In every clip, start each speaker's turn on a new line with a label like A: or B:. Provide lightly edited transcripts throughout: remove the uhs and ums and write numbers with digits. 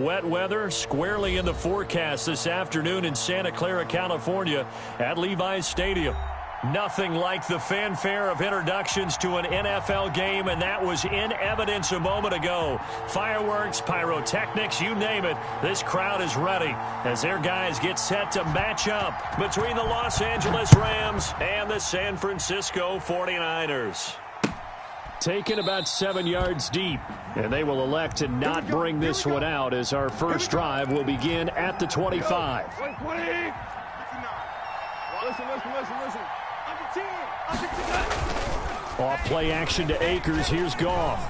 A: wet weather squarely in the forecast this afternoon in Santa Clara, California at Levi's Stadium. Nothing like the fanfare of introductions to an NFL game, and that was in evidence a moment ago. Fireworks, pyrotechnics, you name it. This crowd is ready as their guys get set to match up between the Los Angeles Rams and the San Francisco 49ers. Taken about 7 yards deep, and they will elect to not bring this one out as our first drive will begin at the 25.
B: Listen.
A: Off play action to Akers. Here's Goff.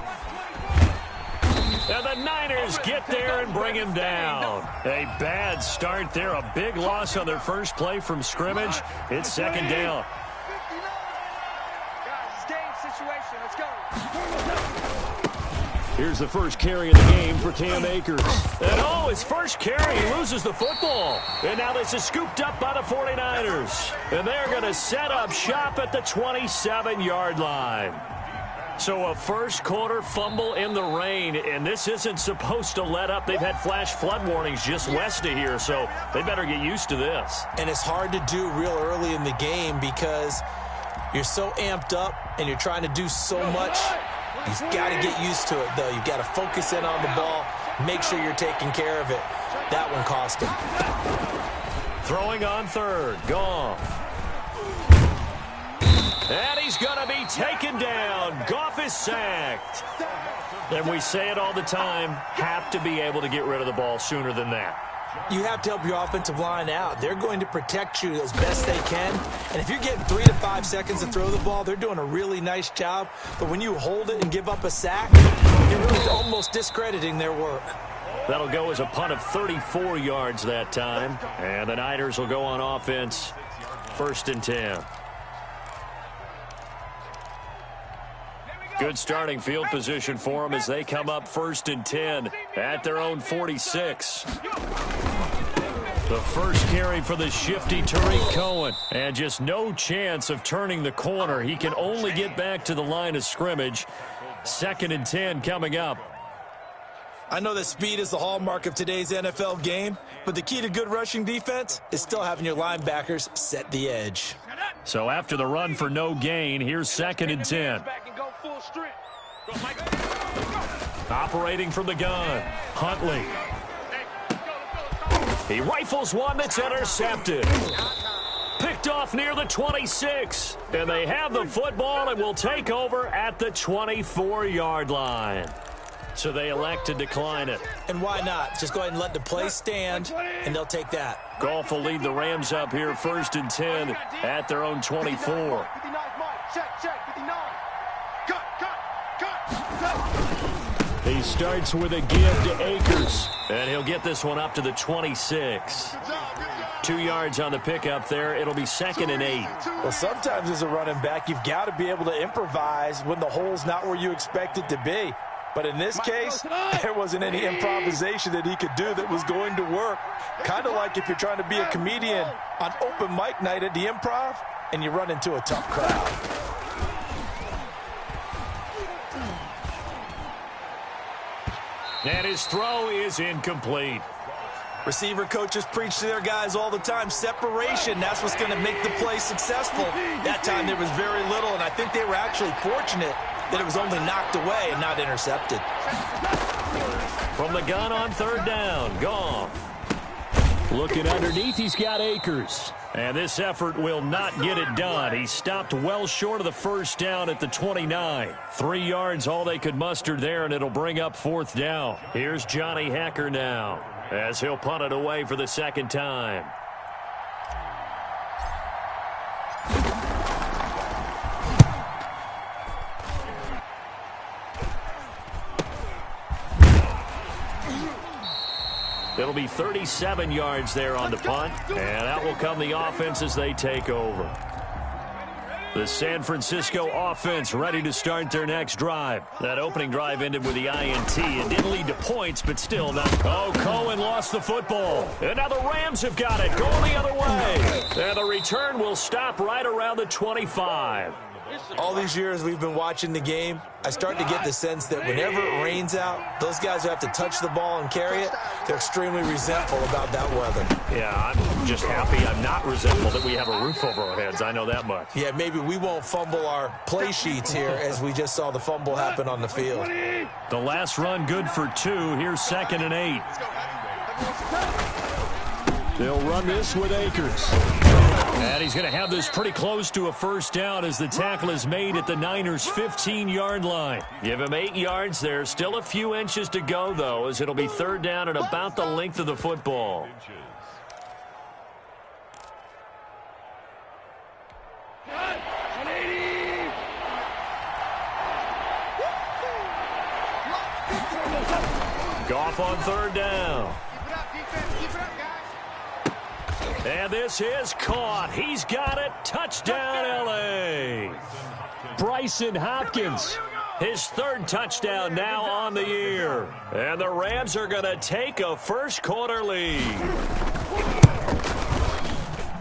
A: And the Niners get there and bring him down. A bad start there. A big loss on their first play from scrimmage. It's second down. Here's the first carry of the game for Cam Akers. And his first carry, he loses the football. And now this is scooped up by the 49ers. And they're going to set up shop at the 27-yard line. So a first quarter fumble in the rain, and this isn't supposed to let up. They've had flash flood warnings just west of here, so they better get used to this.
C: And it's hard to do real early in the game because you're so amped up and you're trying to do so much. You've got to get used to it, though. You've got to focus in on the ball, make sure you're taking care of it. That one cost him.
A: Throwing on third, Goff. And he's going to be taken down. Goff is sacked. And we say it all the time, have to be able to get rid of the ball sooner than that.
C: You have to help your offensive line out. They're going to protect you as best they can. And if you're getting 3 to 5 seconds to throw the ball, they're doing a really nice job. But when you hold it and give up a sack, you're really almost discrediting their work.
A: That'll go as a punt of 34 yards that time. And the Niners will go on offense, 1st and 10. Good starting field position for them as they come up 1st and 10 at their own 46. The first carry for the shifty Tariq Cohen. And just no chance of turning the corner. He can only get back to the line of scrimmage. 2nd and 10 coming up.
C: I know that speed is the hallmark of today's NFL game, but the key to good rushing defense is still having your linebackers set the edge.
A: So after the run for no gain, here's 2nd and 10. Operating from the gun, Huntley. He rifles one that's intercepted. Picked off near the 26. And they have the football and will take over at the 24-yard line. So they elect to decline it.
C: And why not? Just go ahead and let the play stand, and they'll take that.
A: Goff will lead the Rams up here 1st and 10 at their own 24. He starts with a give to Akers, and he'll get this one up to the 26. 2 yards on the pickup there. It'll be 2nd and 8.
C: Well, sometimes as a running back, you've got to be able to improvise when the hole's not where you expect it to be. But in this case, there wasn't any improvisation that he could do that was going to work. Kind of like if you're trying to be a comedian on open mic night at the Improv and you run into a tough crowd.
A: And his throw is incomplete.
C: Receiver coaches preach to their guys all the time. Separation, that's what's going to make the play successful. That time there was very little, and I think they were actually fortunate that it was only knocked away and not intercepted.
A: From the gun on 3rd down, Goff. Looking underneath, he's got Akers. And this effort will not get it done. He stopped well short of the 1st down at the 29. 3 yards, all they could muster there, and it'll bring up 4th down. Here's Johnny Hacker now as he'll punt it away for the 2nd time. It'll be 37 yards there on the punt, and out will come the offense as they take over. The San Francisco offense ready to start their next drive. That opening drive ended with the INT. It didn't lead to points, but still not. Oh, Cohen lost the football. And now the Rams have got it, going the other way. And the return will stop right around the 25.
C: All these years we've been watching the game, I start to get the sense that whenever it rains out, those guys who have to touch the ball and carry it, they're extremely resentful about that weather.
A: Yeah, I'm just happy I'm not resentful that we have a roof over our heads. I know that much.
C: Yeah, maybe we won't fumble our play sheets here as we just saw the fumble happen on the field.
A: The last run good for 2. Here's 2nd and 8. They'll run this with Akers. And he's going to have this pretty close to a first down as the tackle is made at the Niners' 15-yard line. Give him 8 yards there. Still a few inches to go, though, as it'll be 3rd down and about the length of the football. Goff on 3rd down. And this is caught. He's got it. Touchdown, L.A. Bryson Hopkins, his 3rd touchdown now on the year. And the Rams are going to take a first-quarter lead.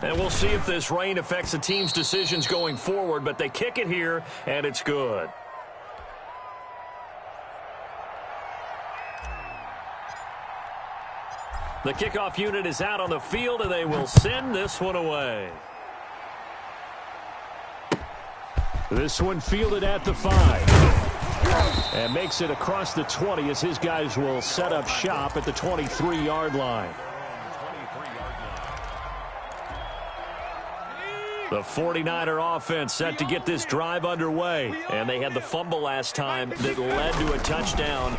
A: And we'll see if this rain affects the team's decisions going forward, but they kick it here, and it's good. The kickoff unit is out on the field, and they will send this one away. This one fielded at the 5. And makes it across the 20 as his guys will set up shop at the 23-yard line. The 49er offense set to get this drive underway. And they had the fumble last time that led to a touchdown.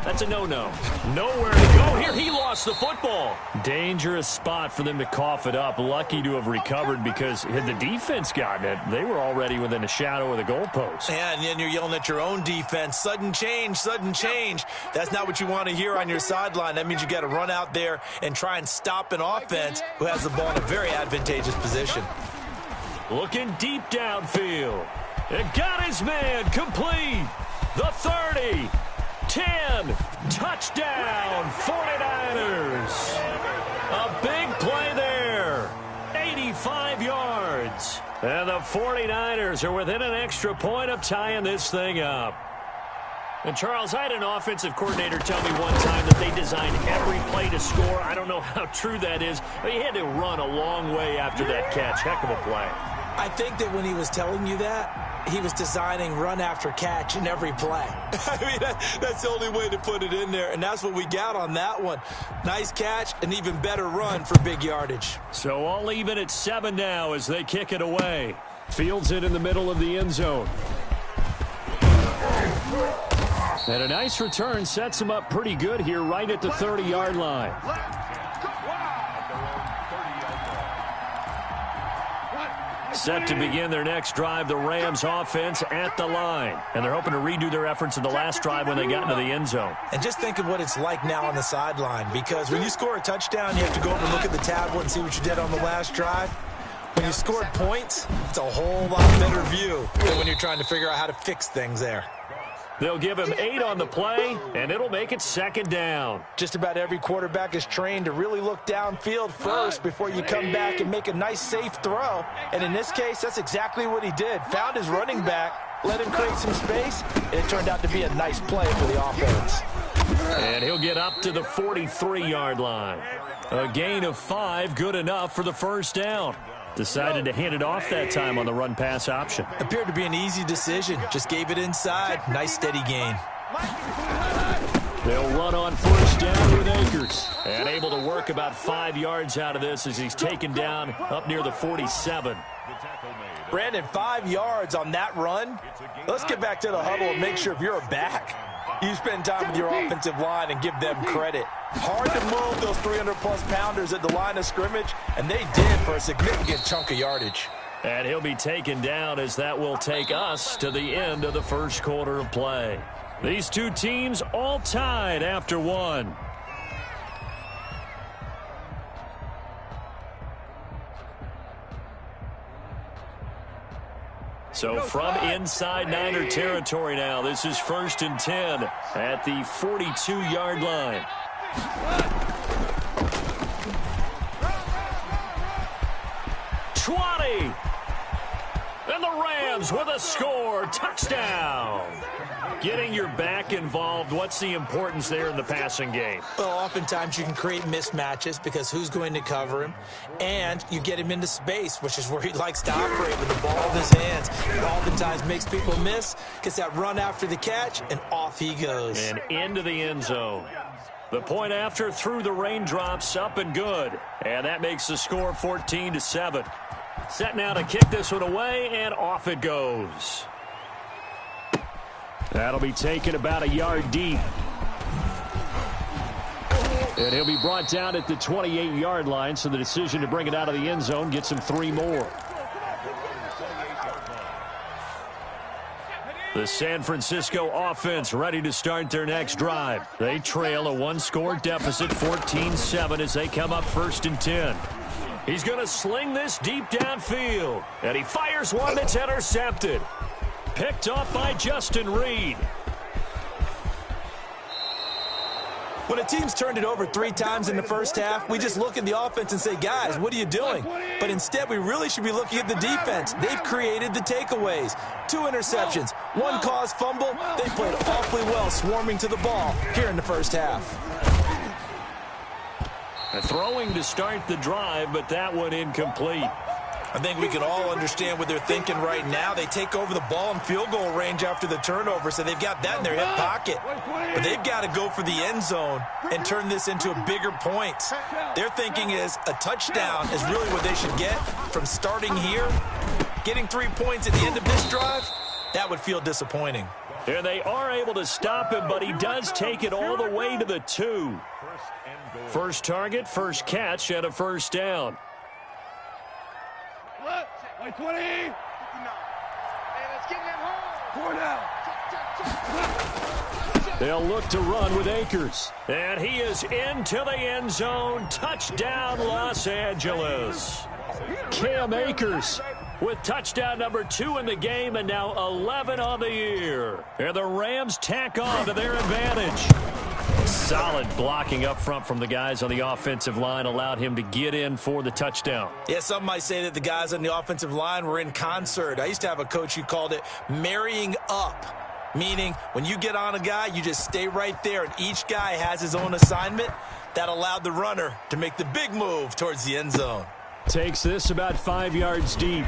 A: That's a no-no. Nowhere to go here. He lost the football. Dangerous spot for them to cough it up. Lucky to have recovered because had the defense gotten it, they were already within a shadow of the goalpost.
C: Yeah, and then you're yelling at your own defense. Sudden change, sudden change. That's not what you want to hear on your sideline. That means you got to run out there and try and stop an offense who has the ball in a very advantageous position.
A: Looking deep downfield. It got his man complete. The 30. 10. Touchdown, 49ers. A big play there. 85 yards. And the 49ers are within an extra point of tying this thing up. And, Charles, I had an offensive coordinator tell me one time that they designed every play to score. I don't know how true that is, but he had to run a long way after that catch. Heck of a play.
C: I think that when he was telling you that, he was designing run after catch in every play. I mean, that's the only way to put it in there, and that's what we got on that one. Nice catch, an even better run for big yardage.
A: So all even at 7 now as they kick it away. Fields it in the middle of the end zone. And a nice return sets him up pretty good here right at the 30-yard line. Set to begin their next drive, the Rams offense at the line. And they're hoping to redo their efforts in the last drive when they got into the end zone.
C: And just think of what it's like now on the sideline, because when you score a touchdown, you have to go over and look at the tablet and see what you did on the last drive. When you scored points, it's a whole lot better view than when you're trying to figure out how to fix things there.
A: They'll give him 8 on the play, and it'll make it 2nd down.
C: Just about every quarterback is trained to really look downfield first before you come back and make a nice, safe throw. And in this case, that's exactly what he did. Found his running back, let him create some space, and it turned out to be a nice play for the offense.
A: And he'll get up to the 43-yard line. A gain of 5, good enough for the first down. Decided to hand it off that time on the run-pass option.
C: Appeared to be an easy decision. Just gave it inside. Nice, steady gain.
A: They'll run on first down with Akers. And able to work about 5 yards out of this as he's taken down up near the 47.
C: Brandon, 5 yards on that run. Let's get back to the huddle and make sure if you're a back, you spend time with your offensive line and give them credit. Hard to move those 300-plus pounders at the line of scrimmage, and they did for a significant chunk of yardage.
A: And he'll be taken down as that will take us to the end of the first quarter of play. These two teams all tied after 1. So from inside Niner territory now, this is 1st and 10 at the 42-yard line. And the Rams with a score. Touchdown. Getting your back involved, what's the importance there in the passing game?
C: Well, oftentimes you can create mismatches because who's going to cover him? And you get him into space, which is where he likes to operate with the ball in his hands. It oftentimes makes people miss, gets that run after the catch, and off he goes.
A: And into the end zone. The point after through the raindrops, up and good. And that makes the score 14-7. Set now to kick this one away, and off it goes. That'll be taken about a yard deep. And he'll be brought down at the 28-yard line, so the decision to bring it out of the end zone gets him 3 more. The San Francisco offense ready to start their next drive. They trail a 1-score deficit, 14-7, as they come up 1st and 10. He's going to sling this deep downfield. And he fires one that's intercepted. Picked off by Justin Reed.
C: When a team's turned it over 3 times in the first half, we just look at the offense and say, guys, what are you doing? But instead, we really should be looking at the defense. They've created the takeaways. 2 interceptions, 1 caused fumble. They played awfully well swarming to the ball here in the first half.
A: Throwing to start the drive, but that one incomplete.
C: I think we can all understand what they're thinking right now. They take over the ball in field goal range after the turnover, so they've got that in their hip pocket. But they've got to go for the end zone and turn this into a bigger point. Their thinking is a touchdown is really what they should get from starting here. Getting 3 points at the end of this drive, that would feel disappointing.
A: And they are able to stop him, but he does take it all the way to the 2. First target, first catch, and a first down.
B: 20. Hey, let's get him home. 4 down.
A: They'll look to run with Akers. And he is into the end zone. Touchdown, Los Angeles. Cam Akers with touchdown number 2 in the game, and now 11 on the year. And the Rams tack on to their advantage. Solid blocking up front from the guys on the offensive line allowed him to get in for the touchdown.
C: Yeah, some might say that the guys on the offensive line were in concert. I used to have a coach who called it marrying up, meaning when you get on a guy, you just stay right there, and each guy has his own assignment. That allowed the runner to make the big move towards the end zone.
A: Takes this about 5 yards deep.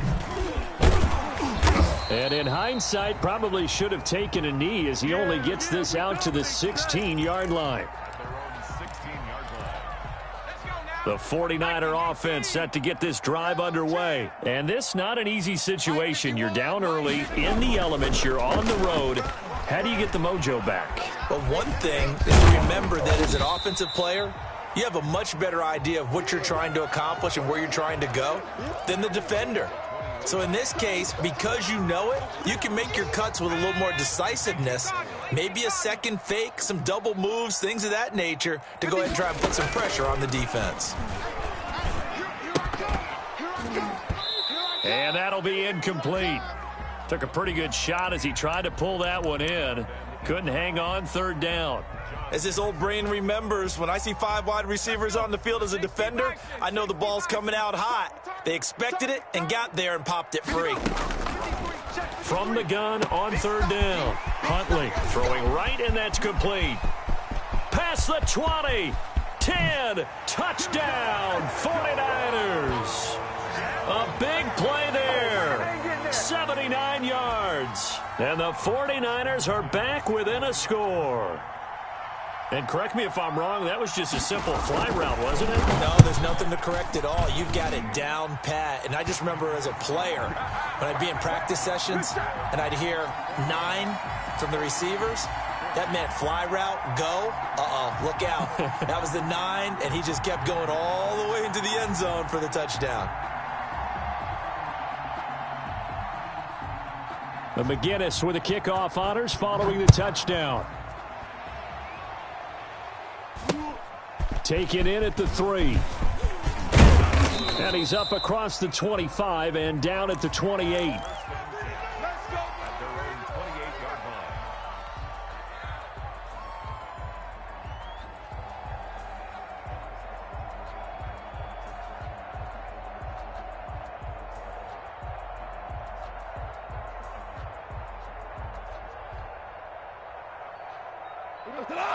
A: And in hindsight, probably should have taken a knee as he only gets this out to the 16-yard line. The 49er offense set to get this drive underway. And this not an easy situation. You're down early, in the elements, you're on the road. How do you get the mojo back?
C: Well, one thing is to remember that as an offensive player, you have a much better idea of what you're trying to accomplish and where you're trying to go than the defender. So in this case, because you know it, you can make your cuts with a little more decisiveness, maybe a second fake, some double moves, things of that nature, to go ahead and try and put some pressure on the defense.
A: And that'll be incomplete. Took a pretty good shot as he tried to pull that one in. Couldn't hang on, 3rd down.
C: As this old brain remembers, when I see 5 wide receivers on the field as a defender, I know the ball's coming out hot. They expected it and got there and popped it free.
A: From the gun on 3rd down. Huntley throwing right, and that's complete. Past the 20. 10. Touchdown, 49ers. A big play there. 79 yards. And the 49ers are back within a score. And correct me if I'm wrong, that was just a simple fly route, wasn't it?
C: No, there's nothing to correct at all. You've got it down pat. And I just remember as a player, when I'd be in practice sessions and I'd hear 9 from the receivers, that meant fly route, go. Look out. That was the 9, and he just kept going all the way into the end zone for the touchdown.
A: The McGinnis with the kickoff honors following the touchdown. Taken in at the 3. And he's up across the 25 and down at the 28.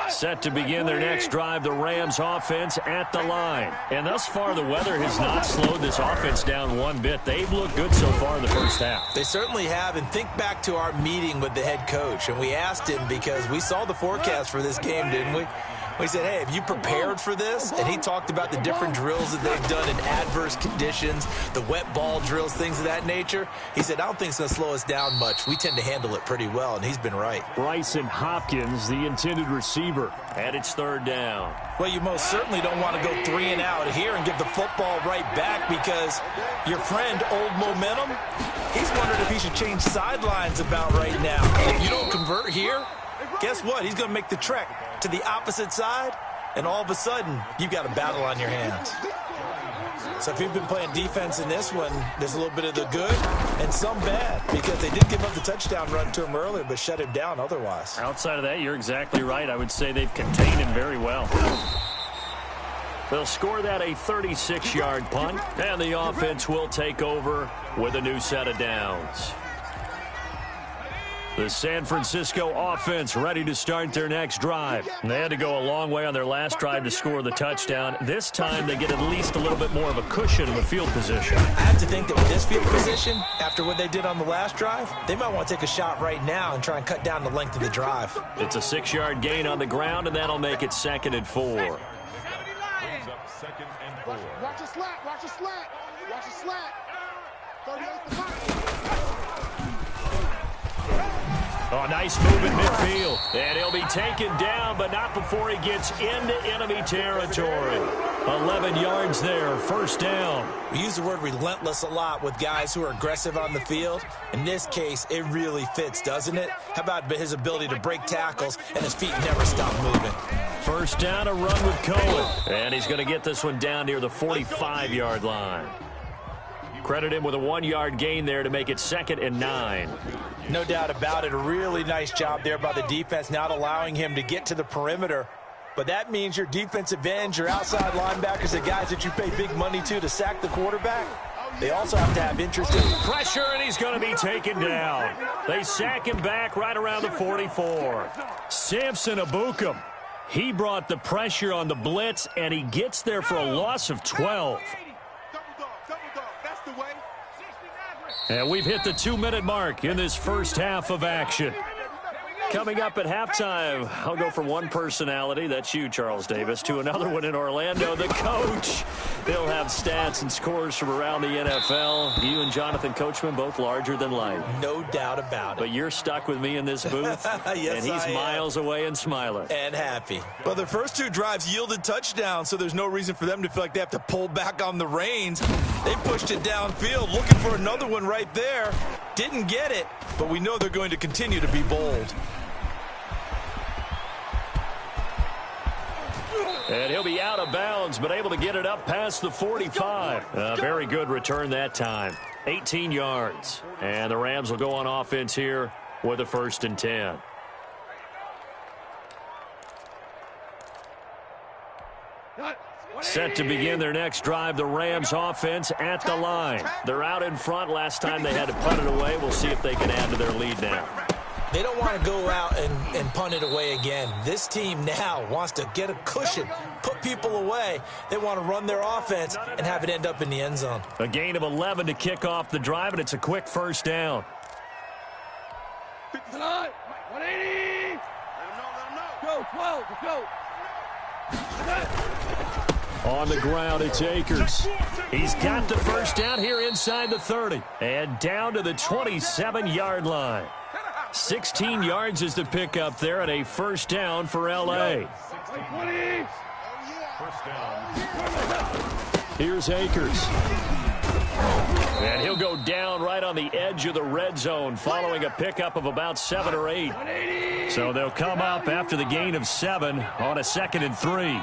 A: Set to begin their next drive, the Rams offense at the line. And thus far, the weather has not slowed this offense down one bit. They've looked good so far in the first half.
C: They certainly have, and think back to our meeting with the head coach, and we asked him because we saw the forecast for this game, didn't we? We said, hey, have you prepared for this? And he talked about the different drills that they've done in adverse conditions, the wet ball drills, things of that nature. He said, I don't think it's going to slow us down much. We tend to handle it pretty well, and he's been right.
A: Bryson Hopkins, the intended receiver, and it's third down.
C: Well, you most certainly don't want to go 3 and out here and give the football right back because your friend, Old Momentum, he's wondering if he should change sidelines about right now. If you don't convert here, guess what? He's going to make the trek to the opposite side, and all of a sudden, you've got a battle on your hands. So if you've been playing defense in this one, there's a little bit of the good and some bad because they did give up the touchdown run to him earlier, but shut him down otherwise.
A: Outside of that, you're exactly right. I would say they've contained him very well. They'll score that a 36-yard punt, and the offense will take over with a new set of downs. The San Francisco offense ready to start their next drive. They had to go a long way on their last drive to score the touchdown. This time they get at least a little bit more of a cushion in the field position.
C: I have to think that with this field position, after what they did on the last drive, they might want to take a shot right now and try and cut down the length of the drive.
A: It's a 6-yard gain on the ground, and that'll make it 2nd and 4.
B: Watch a slat, watch a slat, watch a slat. 38 the punt.
A: Oh, nice move in midfield. And he'll be taken down, but not before he gets into enemy territory. 11 yards there, first down.
C: We use the word relentless a lot with guys who are aggressive on the field. In this case, it really fits, doesn't it? How about his ability to break tackles and his feet never stop moving?
A: First down, a run with Cohen. And he's going to get this one down near the 45-yard line. Credit him with a 1-yard gain there to make it 2nd and 9.
C: No doubt about it. A really nice job there by the defense, not allowing him to get to the perimeter. But that means your defensive ends, your outside linebackers, the guys that you pay big money to sack the quarterback, they also have to have interest in
A: pressure, and he's going to be taken down. They sack him back right around the 44. Samson Abukum, he brought the pressure on the blitz, and he gets there for a loss of 12. And we've hit the 2-minute mark in this first half of action. Coming up at halftime, I'll go from one personality, that's you, Charles Davis, to another one in Orlando, the coach. He'll have stats and scores from around the NFL. You and Jonathan Coachman, both larger than life.
C: No doubt about it.
A: But you're stuck with me in this booth,
C: yes,
A: and he's miles away and smiling.
C: And happy. Well, their first 2 drives yielded touchdowns, so there's no reason for them to feel like they have to pull back on the reins. They pushed it downfield, looking for another one right there. Didn't get it, but we know they're going to continue to be bold.
A: And he'll be out of bounds, but able to get it up past the 45. Very good return that time. 18 yards. And the Rams will go on offense here with a 1st and 10. Set to begin their next drive, the Rams offense at the line. They're out in front. Last time they had to punt it away. We'll see if they can add to their lead now.
C: They don't want to go out and punt it away again. This team now wants to get a cushion, put people away. They want to run their offense and have it end up in the end zone.
A: A gain of 11 to kick off the drive, and it's a quick first down.
B: 180. Go, 12, go.
A: On the ground, it's Akers. He's got the first down here inside the 30. And down to the 27-yard line. 16 yards is the pickup there, and a first down for L.A. Here's Akers. And he'll go down right on the edge of the red zone following a pickup of about 7 or 8. So they'll come up after the gain of 7 on a 2nd and 3.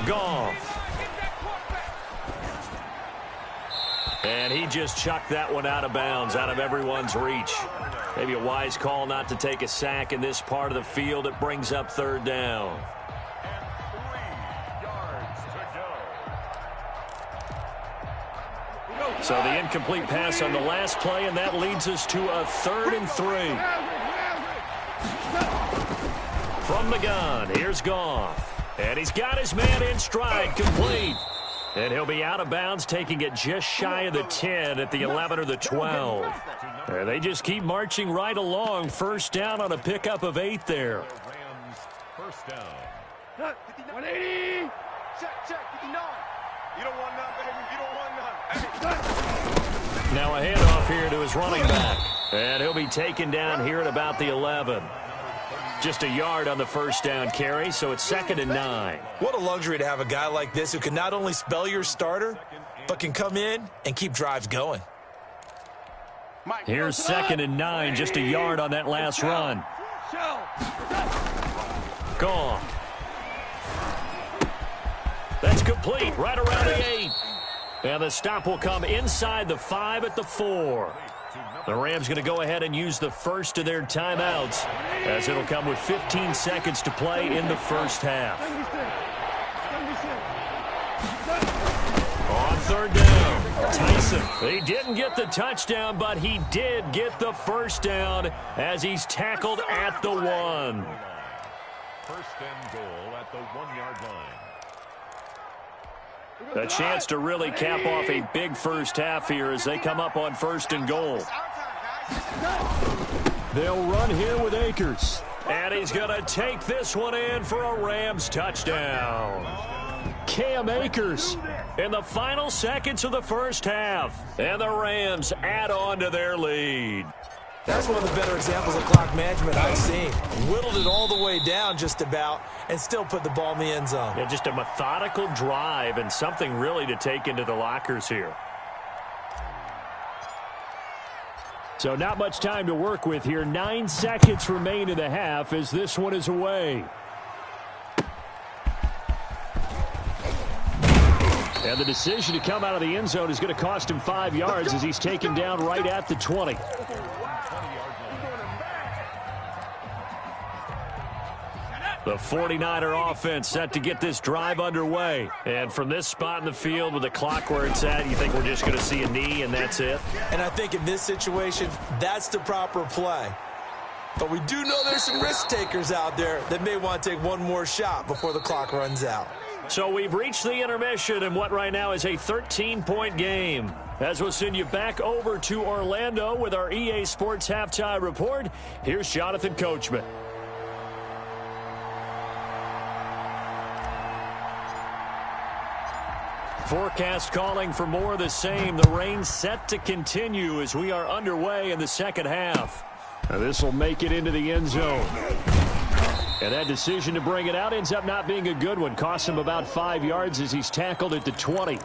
A: Goff. And he just chucked that one out of bounds, out of everyone's reach. Maybe a wise call not to take a sack in this part of the field. It brings up 3rd down. So the incomplete pass on the last play, and that leads us to a 3rd and 3. From the gun, here's Goff. And he's got his man in stride, complete. And he'll be out of bounds, taking it just shy of the 10 at the 11 or the 12. And they just keep marching right along. First down on a pickup of 8 there.
B: First down. 180. Check, 59. You don't want none, baby. You don't want none.
A: Now a handoff here to his running back. And he'll be taken down here at about the 11. Just a yard on the first down carry, so it's 2nd and 9.
C: What a luxury to have a guy like this who can not only spell your starter, but can come in and keep drives going.
A: Here's 2nd and 9, just a yard on that last run. Gone. That's complete, right around the 8. And the stop will come inside the 5 at the 4. The Rams going to go ahead and use the first of their timeouts, as it'll come with 15 seconds to play in the first half. On 3rd down, Tyson. He didn't get the touchdown, but he did get the first down as he's tackled at the 1.
B: First and goal at the 1-yard line.
A: A chance to really cap off a big first half here as they come up on 1st and goal. They'll run here with Akers. And he's going to take this one in for a Rams touchdown. Cam Akers in the final seconds of the first half. And the Rams add on to their lead.
C: That's one of the better examples of clock management I've seen. Whittled it all the way down just about and still put the ball in the end zone.
A: Yeah, just a methodical drive and something really to take into the lockers here. So not much time to work with here. 9 seconds remain in the half as this one is away. And the decision to come out of the end zone is going to cost him 5 yards as he's taken down right at the 20. The 49er offense set to get this drive underway. And from this spot in the field with the clock where it's at, you think we're just going to see a knee and that's it?
C: And I think in this situation, that's the proper play. But we do know there's some risk takers out there that may want to take one more shot before the clock runs out.
A: So we've reached the intermission in what right now is a 13-point game. As we'll send you back over to Orlando with our EA Sports Halftime Report, here's Jonathan Coachman. Forecast calling for more of the same. The rain set to continue as we are underway in the second half. Now this will make it into the end zone. And that decision to bring it out ends up not being a good one. Costs him about 5 yards as he's tackled at the 20.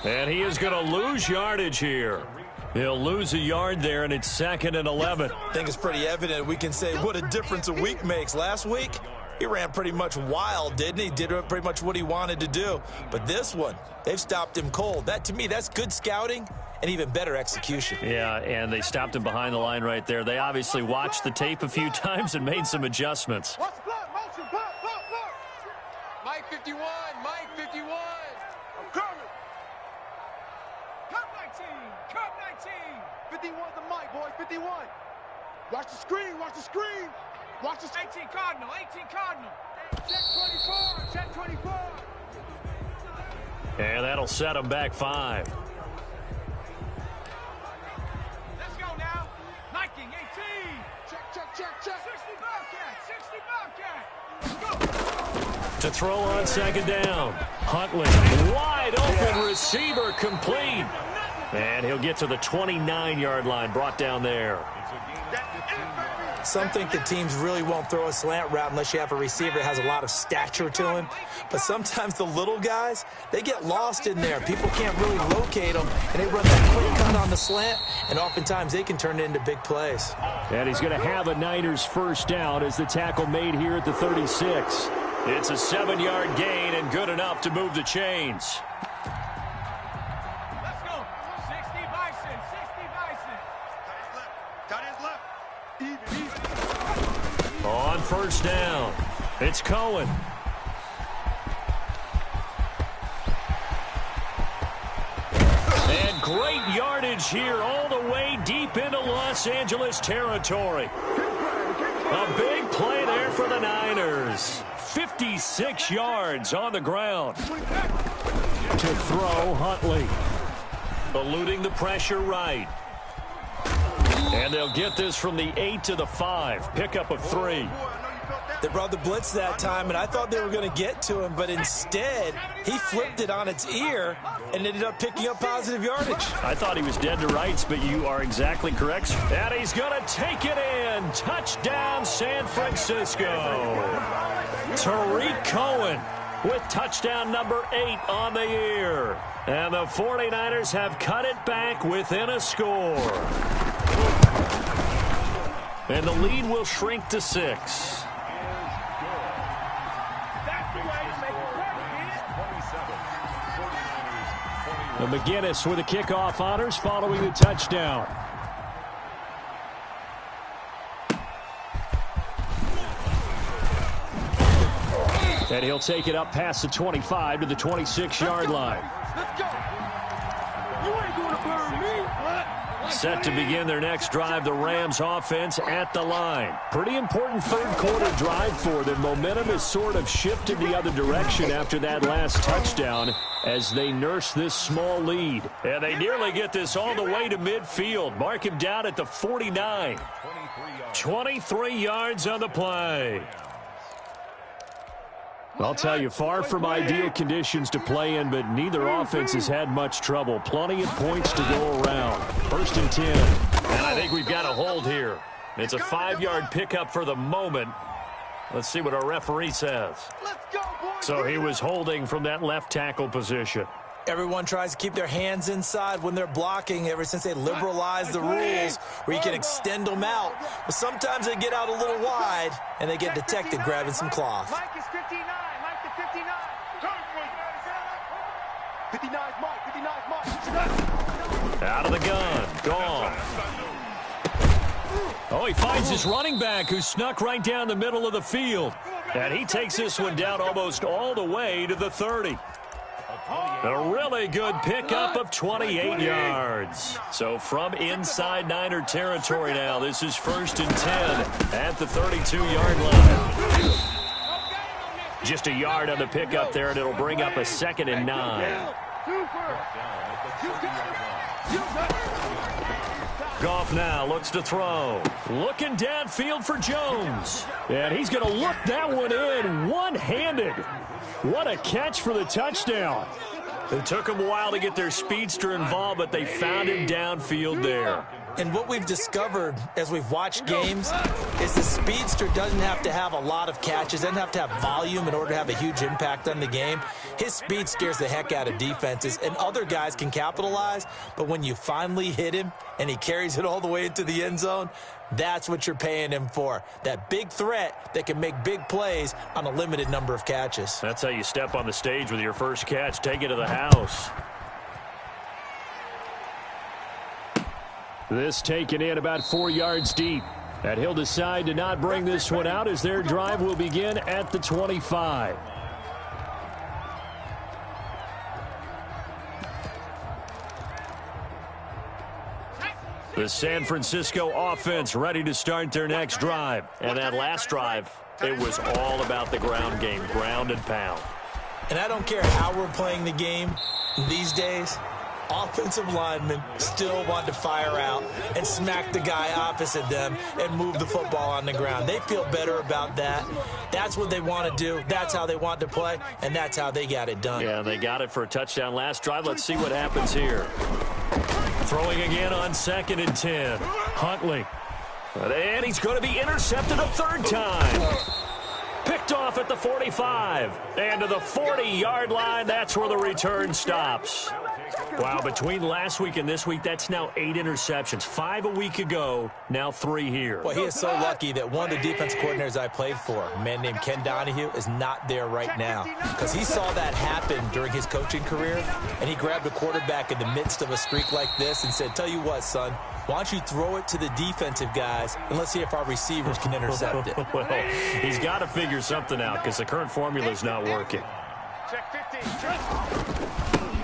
A: And he is going to lose yardage here. He'll lose a yard there, and it's 2nd and 11.
C: I think it's pretty evident. We can say what a difference a week makes. Last week, he ran pretty much wild, didn't he? Did pretty much what he wanted to do. But this one, they've stopped him cold. That, to me, that's good scouting and even better execution.
A: Yeah, and they stopped him behind the line right there. They obviously watched the tape a few times and made some adjustments.
B: Mike 51, Mike 51. I'm coming. Cut 19. 51 the mic, boys, 51. Watch the screen, watch the screen. Watch the 18 Cardinal. Check 24.
A: And that'll set him back 5.
B: Let's go now. Nike 18. Check. 60 Bobcat. Let's go.
A: To throw on 2nd down. Huntley, wide open receiver, complete. And he'll get to the 29-yard line, brought down there.
C: Some think the teams really won't throw a slant route unless you have a receiver that has a lot of stature to him. But sometimes the little guys, they get lost in there. People can't really locate them, and they run that quick cut on the slant, and oftentimes they can turn it into big plays.
A: And he's going to have a Niners first down as the tackle made here at the 36. It's a 7-yard gain and good enough to move the chains. On first down, It's Cohen. And great yardage here all the way deep into Los Angeles territory. A big play there for the Niners. 56 yards on the ground. To throw, Huntley. Eluding the pressure right. And they'll get this from the 8 to the 5. Pickup of 3.
C: They brought the blitz that time, and I thought they were going to get to him, but instead, he flipped it on its ear and ended up picking up positive yardage.
A: I thought he was dead to rights, but you are exactly correct. And he's going to take it in. Touchdown, San Francisco. Tariq Cohen with touchdown number 8 on the year. And the 49ers have cut it back within a score. And the lead will shrink to 6. And McGinnis with the kickoff honors following the touchdown. And he'll take it up past the 25 to the 26-yard line.
B: Let's go. You ain't gonna burn me.
A: Set to begin their next drive, the Rams offense at the line. Pretty important third-quarter drive for them. Momentum has sort of shifted the other direction after that last touchdown as they nurse this small lead. And they nearly get this all the way to midfield. Mark him down at the 49. 23 yards on the play. I'll tell you, far from ideal conditions to play in, but neither offense has had much trouble. Plenty of points to go around. 1st and 10. And I think we've got a hold here. It's a 5-yard pickup for the moment. Let's see what our referee says. So he was holding from that left tackle position.
C: Everyone tries to keep their hands inside when they're blocking ever since they liberalized the rules where you can extend them out. But sometimes they get out a little wide and they get detected grabbing some cloth.
B: Mike is 59. Mike to 59. 59's Mike. 59's Mike.
A: Out of the gun. Gone. Oh, he finds his running back who snuck right down the middle of the field. And he takes this one down almost all the way to the 30. A really good pickup of 28 yards. So from inside Niner territory now, this is 1st and 10 at the 32-yard line. Just a yard on the pickup there, and it'll bring up a 2nd and 9. Goff now looks to throw. Looking downfield for Jones. And he's going to look that one in one-handed. What a catch for the touchdown. It took them a while to get their speedster involved, but they found him downfield there.
C: And what we've discovered as we've watched games is the speedster doesn't have to have a lot of catches, doesn't have to have volume in order to have a huge impact on the game. His speed scares the heck out of defenses, and other guys can capitalize, but when you finally hit him and he carries it all the way into the end zone, that's what you're paying him for. That big threat that can make big plays on a limited number of catches.
A: That's how you step on the stage with your first catch. Take it to the house. This taken in about 4 yards deep. And he'll decide to not bring this one out as their drive will begin at the 25. The San Francisco offense ready to start their next drive. And that last drive, it was all about the ground game, ground and pound.
C: And I don't care how we're playing the game these days, offensive linemen still want to fire out and smack the guy opposite them and move the football on the ground. They feel better about that. That's what they want to do. That's how they want to play, and that's how they got it done.
A: Yeah, they got it for a touchdown last drive. Let's see what happens here. Throwing again on 2nd and 10. Huntley. And he's going to be intercepted a 3rd time. Picked off at the 45. And to the 40-yard line, that's where the return stops. Wow, between last week and this week, that's now 8 interceptions. 5 a week ago, now 3 here.
C: Well, he is so lucky that one of the defense coordinators I played for, a man named Ken Donahue, is not there right now. Because he saw that happen during his coaching career, and he grabbed a quarterback in the midst of a streak like this and said, tell you what, son, why don't you throw it to the defensive guys, and let's see if our receivers can intercept it.
A: Well, he's got to figure something out because the current formula is not working.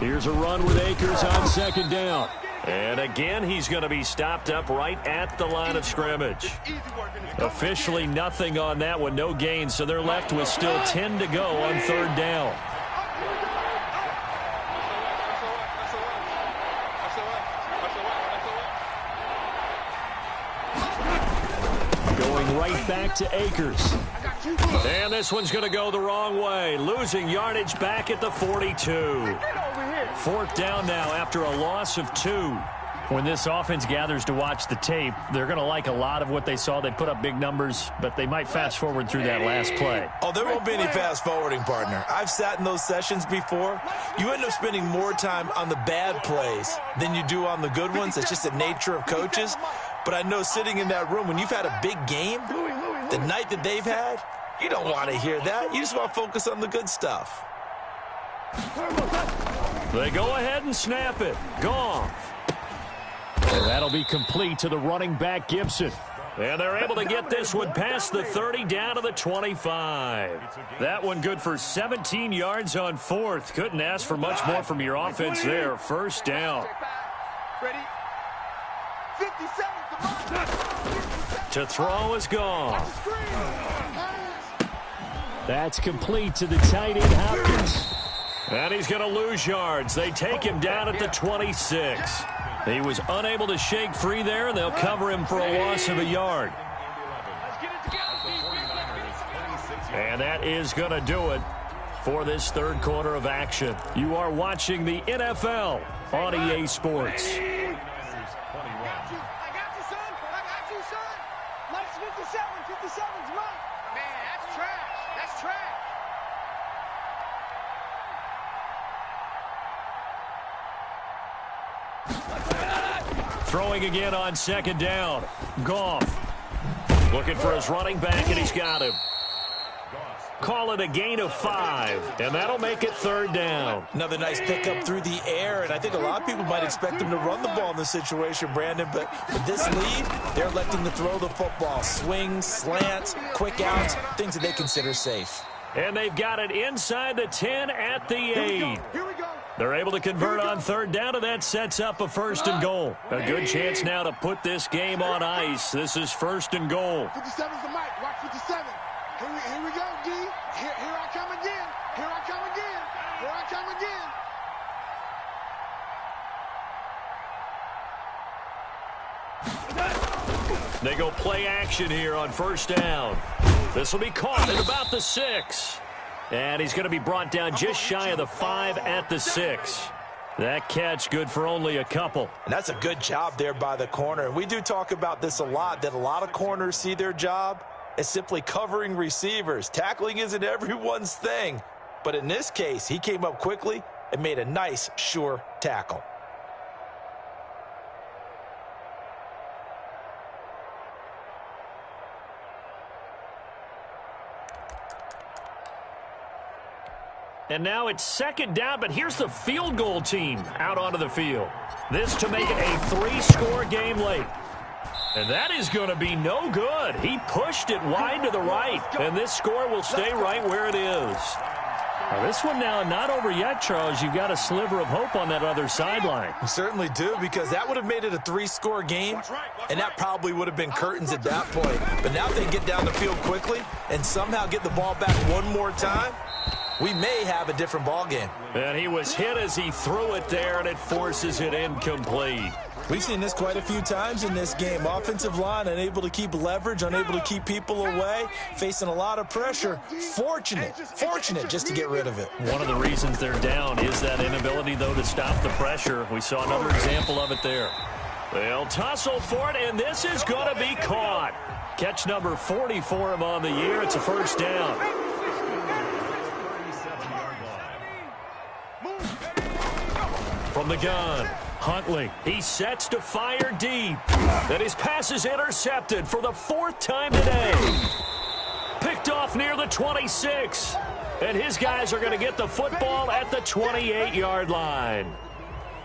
A: Here's a run with Akers on second down. And again, he's going to be stopped up right at the line of scrimmage. Officially nothing on that one, no gain, so they're left with still 10 to go on third down. Going right back to Akers. And this one's going to go the wrong way. Losing yardage back at the 42. Fourth down now after a loss of 2. When this offense gathers to watch the tape, they're going to like a lot of what they saw. They put up big numbers, but they might fast forward through that last play.
C: Oh, there won't be any fast forwarding, partner. I've sat in those sessions before. You end up spending more time on the bad plays than you do on the good ones. It's just the nature of coaches. But I know sitting in that room, when you've had a big game, the night that they've had, you don't want to hear that. You just want to focus on the good stuff.
A: They go ahead and snap it. Gone. And that'll be complete to the running back, Gibson. And they're able to get this one past the 30 down to the 25. That one good for 17 yards on fourth. Couldn't ask for much more from your offense there. First down.
B: Ready? 57.
A: To throw is gone. That's complete to the tight end, Hopkins. And he's going to lose yards. They take him down at the 26. He was unable to shake free there, and they'll cover him for a loss of a yard. And that is going to do it for this third quarter of action. You are watching the NFL on EA Sports. Throwing again on second down. Goff looking for his running back, and he's got him. Call it a gain of 5, and that'll make it third down.
C: Another nice pickup through the air, and I think a lot of people might expect him to run the ball in this situation, Brandon, but with this lead, they're electing to throw the football. Swings, slants, quick outs, things that they consider safe.
A: And they've got it inside the 10 at the 8. They're able to convert on third down, and that sets up a first and goal. A good chance now to put this game on ice. This is first and goal.
B: 57's the mic. Watch 57. Here we go, D. Here I come again. Here I come again. Here I come again.
A: They go play action here on first down. This will be caught at about the 6. And he's going to be brought down just shy of the 5 at the 6. That catch good for only a couple.
C: And that's a good job there by the corner. And we do talk about this a lot, that a lot of corners see their job as simply covering receivers. Tackling isn't everyone's thing. But in this case, he came up quickly and made a nice, sure tackle.
A: And now it's second down, but here's the field goal team out onto the field. This to make it a 3-score game late. And that is going to be no good. He pushed it wide to the right, and this score will stay right where it is. Now this one now not over yet, Charles. You've got a sliver of hope on that other sideline.
C: We certainly do, because that would have made it a 3-score game, and that probably would have been curtains at that point. But now if they get down the field quickly and somehow get the ball back one more time, we may have a different ball game.
A: And he was hit as he threw it there, and it forces it incomplete.
C: We've seen this quite a few times in this game. Offensive line unable to keep leverage, unable to keep people away, facing a lot of pressure. Fortunate just to get rid of it.
A: One of the reasons they're down is that inability, though, to stop the pressure. We saw another example of it there. They'll tussle for it, and this is going to be caught. Catch number 40 for him on the year. It's a first down. From From the gun, Huntley. He sets to fire deep. And his pass is intercepted for the 4th time today. Picked off near the 26. And his guys are going to get the football at the 28-yard line.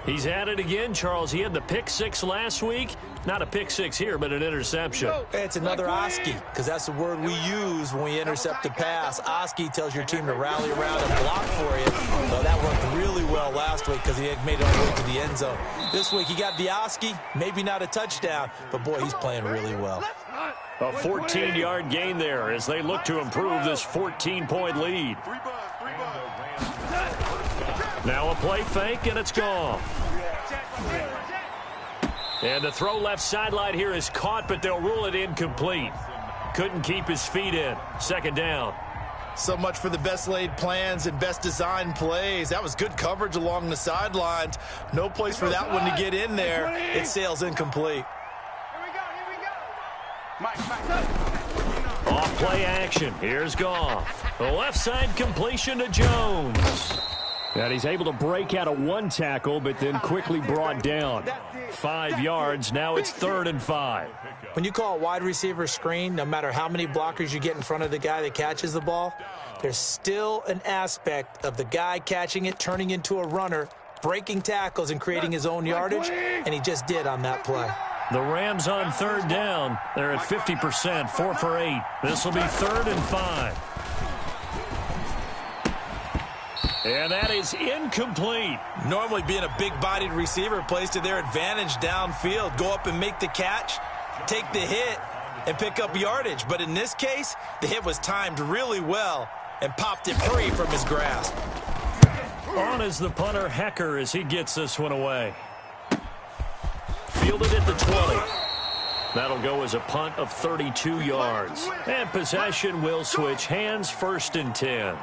A: He's at it again, Charles. He had the pick 6 last week. Not a pick 6 here, but an interception.
C: It's another Oski, because that's the word we use when we intercept the pass. Oski tells your team to rally around and block for you. So that worked really well last week because he had made it all the way to the end zone. This week he got the Oski, maybe not a touchdown, but boy, he's playing really well.
A: A 14-yard gain there as they look to improve this 14-point lead. Now a play fake, and it's gone. And the throw left sideline here is caught, but they'll rule it incomplete. Couldn't keep his feet in. 2nd down.
C: So much for the best laid plans and best designed plays. That was good coverage along the sidelines. No place for that one to get in there. It sails incomplete.
A: Off play action. Here's Goff. The left side completion to Jones. And he's able to break out of 1 tackle, but then quickly brought down. 5 yards. Now it's 3rd and 5.
C: When you call a wide receiver screen, no matter how many blockers you get in front of the guy that catches the ball, there's still an aspect of the guy catching it, turning into a runner, breaking tackles and creating his own yardage, and he just did on that play.
A: The Rams on 3rd down. They're at 50%, 4 for 8. This will be 3rd and 5. And that is incomplete.
C: Normally being a big-bodied receiver plays to their advantage downfield. Go up and make the catch, take the hit, and pick up yardage. But in this case, the hit was timed really well and popped it free from his grasp.
A: On is the punter, Hecker, as he gets this one away. Fielded at the 20. That'll go as a punt of 32 yards. And possession will switch hands, 1st and 10.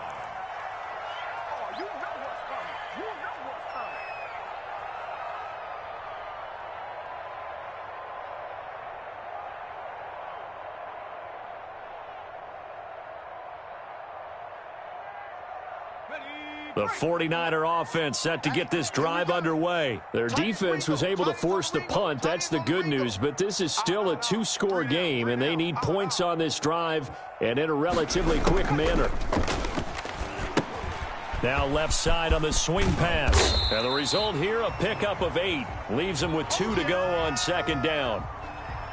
A: The 49er offense set to get this drive underway. Their defense was able to force the punt. That's the good news, but this is still a 2-score game, and they need points on this drive and in a relatively quick manner. Now left side on the swing pass. And the result here, a pickup of 8. Leaves them with 2 to go on 2nd down.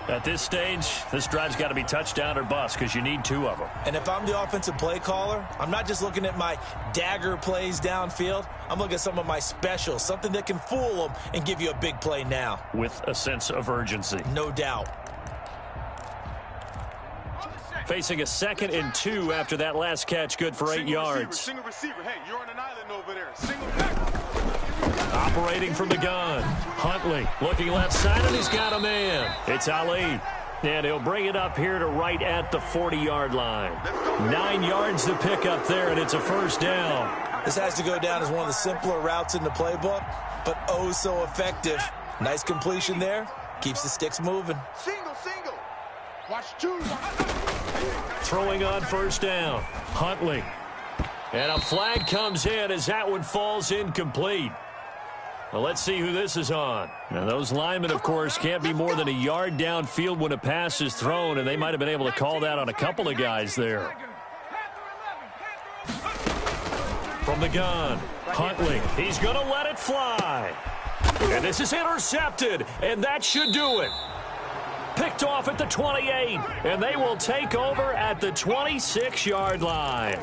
A: At this stage, this drive's got to be touchdown or bust because you need 2 of them.
C: And if I'm the offensive play caller, I'm not just looking at my dagger plays downfield. I'm looking at some of my specials, something that can fool them and give you a big play now.
A: With a sense of urgency.
C: No doubt.
A: Facing a 2nd and 2 after that last catch, good for 8 yards.
B: Single receiver. Hey, you're on an island over there. Single.
A: Operating from the gun. Huntley looking left side, and he's got a man. It's Ali. And he'll bring it up here to right at the 40-yard line. 9 yards to pick up there, and it's a 1st down.
C: This has to go down as one of the simpler routes in the playbook, but oh so effective. Nice completion there. Keeps the sticks moving.
B: Single. Watch 2.
A: Throwing on 1st down. Huntley. And a flag comes in as that one falls incomplete. Well, let's see who this is on. Now, those linemen, of course, can't be more than a yard downfield when a pass is thrown, and they might have been able to call that on a couple of guys there. From the gun, Huntley. He's going to let it fly. And this is intercepted, and that should do it. Picked off at the 28, and they will take over at the 26-yard line.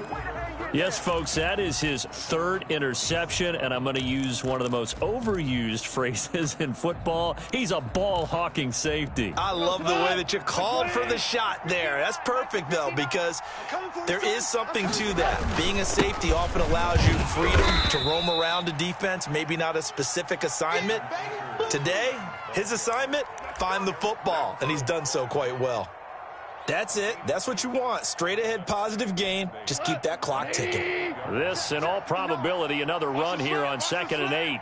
A: Yes, folks, that is his 3rd interception, and I'm going to use one of the most overused phrases in football. He's a ball-hawking safety.
C: I love the way that you called for the shot there. That's perfect, though, because there is something to that. Being a safety often allows you freedom to roam around a defense, maybe not a specific assignment. Today, his assignment, find the football, and he's done so quite well. That's it. That's what you want. Straight ahead positive gain. Just keep that clock ticking.
A: This, in all probability, another run here on 2nd and 8.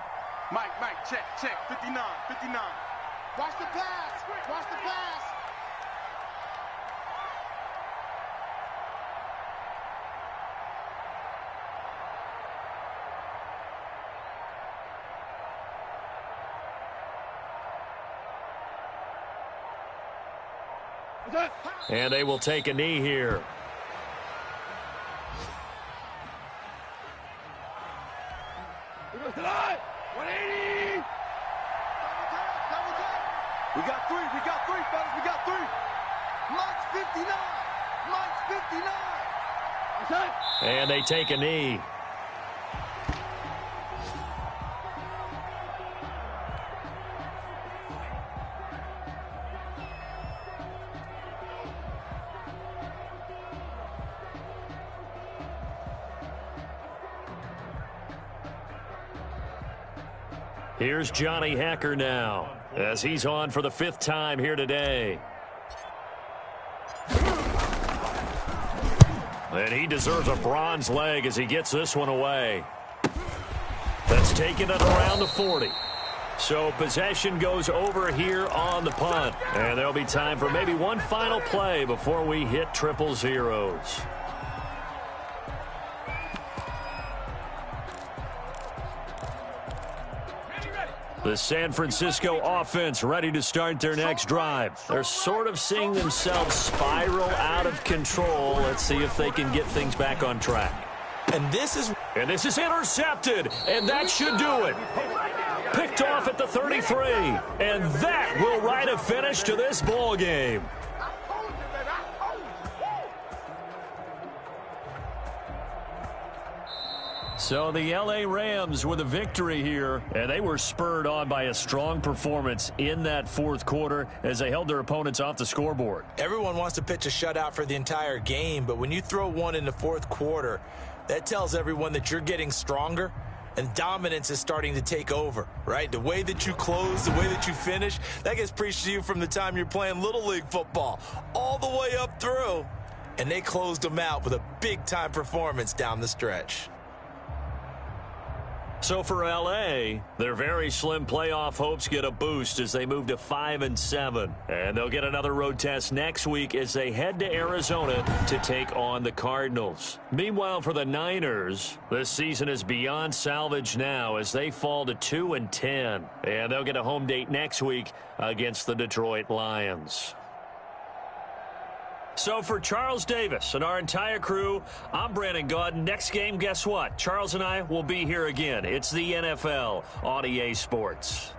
B: Mike, check. 59. Watch the pass. Watch the pass.
A: And they will take a knee here.
B: We got three, fellas, we got three. Mike's 59. Mike's 59.
A: And they take a knee. Here's Johnny Hacker now, as he's on for the 5th time here today. And he deserves a bronze leg as he gets this one away. That's taken it around the 40. So possession goes over here on the punt. And there'll be time for maybe one final play before we hit triple zeros. The San Francisco offense ready to start their next drive. They're sort of seeing themselves spiral out of control. Let's see if they can get things back on track. And this is intercepted, and that should do it. Picked off at the 33, and that will write a finish to this ball game. So the L.A. Rams with a victory here, and they were spurred on by a strong performance in that 4th quarter as they held their opponents off the scoreboard.
C: Everyone wants to pitch a shutout for the entire game, but when you throw one in the 4th quarter, that tells everyone that you're getting stronger and dominance is starting to take over, right? The way that you close, the way that you finish, that gets preached to you from the time you're playing Little League football all the way up through, and they closed them out with a big-time performance down the stretch.
A: So for L.A., their very slim playoff hopes get a boost as they move to 5-7. And they'll get another road test next week as they head to Arizona to take on the Cardinals. Meanwhile, for the Niners, this season is beyond salvage now as they fall to 2-10. And they'll get a home date next week against the Detroit Lions. So for Charles Davis and our entire crew, I'm Brandon Gaudin. Next game, guess what? Charles and I will be here again. It's the NFL on EA Sports.